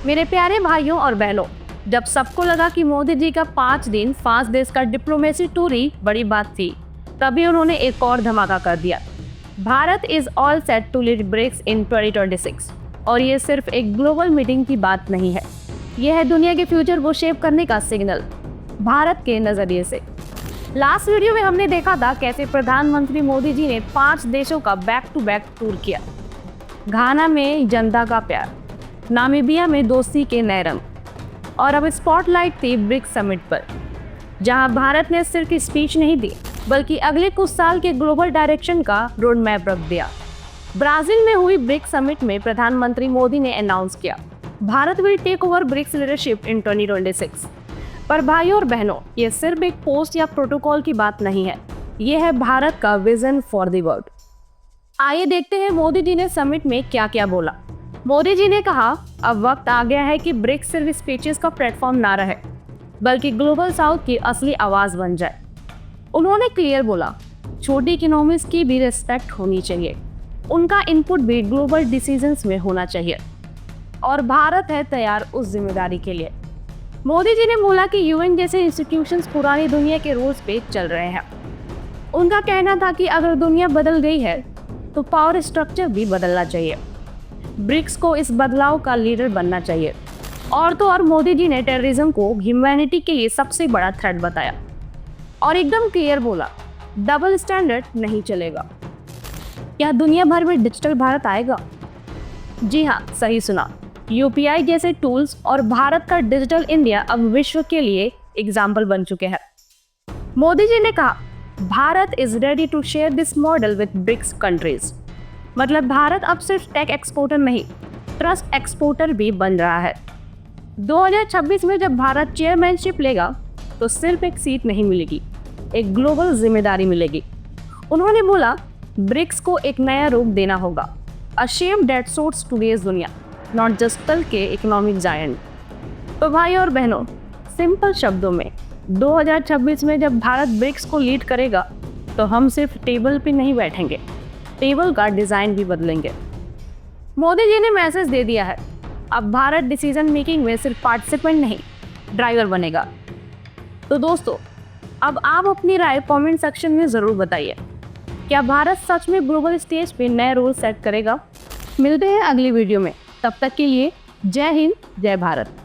मेरे प्यारे भाइयों और बहनों, जब सबको लगा कि मोदी जी का 5 दिन 5 देश का डिप्लोमेसी टूर ही बड़ी बात थी, तभी उन्होंने एक और धमाका कर दिया। Bharat is all set to lead BRICS in 2026। और ये सिर्फ एक ग्लोबल मीटिंग की बात नहीं है, यह है दुनिया के फ्यूचर को शेप करने का सिग्नल, भारत के नजरिए से। लास्ट वीडियो में हमने देखा था कैसे प्रधानमंत्री मोदी जी ने 5 देशों का बैक टू बैक टूर किया। घाना में जनता का प्यार, नामीबिया में दोस्ती के नए रंग, और अब स्पॉटलाइट थी ब्रिक्स समिट पर, जहां भारत ने सिर्फ स्पीच नहीं दी बल्कि अगले कुछ साल के ग्लोबल डायरेक्शन का रोड मैप रख दिया। ब्राजील में हुई ब्रिक्स समिट में प्रधानमंत्री मोदी ने अनाउंस किया, Bharat will take over BRICS leadership in 2026। पर भाइयों और बहनों, ये सिर्फ एक पोस्ट या प्रोटोकॉल की बात नहीं है, ये है भारत का विजन फॉर द वर्ल्ड। आइए देखते हैं मोदी जी ने समिट में क्या क्या बोला। मोदी जी ने कहा, अब वक्त आ गया है कि ब्रिक्स सिर्फ स्पीचेस का प्लेटफॉर्म ना रहे बल्कि ग्लोबल साउथ की असली आवाज बन जाए। उन्होंने क्लियर बोला, छोटी इकोनॉमीज की भी रिस्पेक्ट होनी चाहिए, उनका इनपुट भी ग्लोबल डिसीजंस में होना चाहिए और भारत है तैयार उस जिम्मेदारी के लिए। मोदी जी ने बोला कि यूएन जैसे इंस्टीट्यूशंस पुरानी दुनिया के रूल्स पे चल रहे हैं। उनका कहना था कि अगर दुनिया बदल गई है तो पावर स्ट्रक्चर भी बदलना चाहिए, ब्रिक्स को इस बदलाव का लीडर बनना चाहिए। और तो और मोदी जी ने टेररिज्म को ह्यूमैनिटी के लिए सबसे बड़ा थ्रेट बताया और एकदम क्लियर बोला, डबल स्टैंडर्ड नहीं चलेगा। क्या दुनिया भर में डिजिटल भारत आएगा? जी हाँ, सही सुना। यूपीआई जैसे टूल्स और भारत का डिजिटल इंडिया अब विश्व के लिए एग्जाम्पल बन चुके हैं। मोदी जी ने कहा, Bharat is ready to share this model with BRICS countries. मतलब भारत अब सिर्फ टेक एक्सपोर्टर नहीं, ट्रस्ट एक्सपोर्टर भी बन रहा है। 2026 में जब भारत चेयरमैनशिप लेगा तो सिर्फ एक सीट नहीं मिलेगी, एक ग्लोबल जिम्मेदारी मिलेगी। उन्होंने बोला, ब्रिक्स को एक नया रूप देना होगा, अ शेप दैट सूट्स टुडेज दुनिया, नॉट जस्ट कल के इकोनॉमिक जायंट। तो भाई और बहनों, सिंपल शब्दों में 2026 में जब भारत ब्रिक्स को लीड करेगा तो हम सिर्फ टेबल पे नहीं बैठेंगे, टेबल का डिजाइन भी बदलेंगे। मोदी जी ने मैसेज दे दिया है, अब भारत डिसीजन मेकिंग में सिर्फ पार्टिसिपेंट नहीं, ड्राइवर बनेगा। तो दोस्तों, अब आप अपनी राय कमेंट सेक्शन में ज़रूर बताइए, क्या भारत सच में ग्लोबल स्टेज पे नए रूल सेट करेगा? मिलते हैं अगली वीडियो में, तब तक के लिए जय हिंद, जय भारत।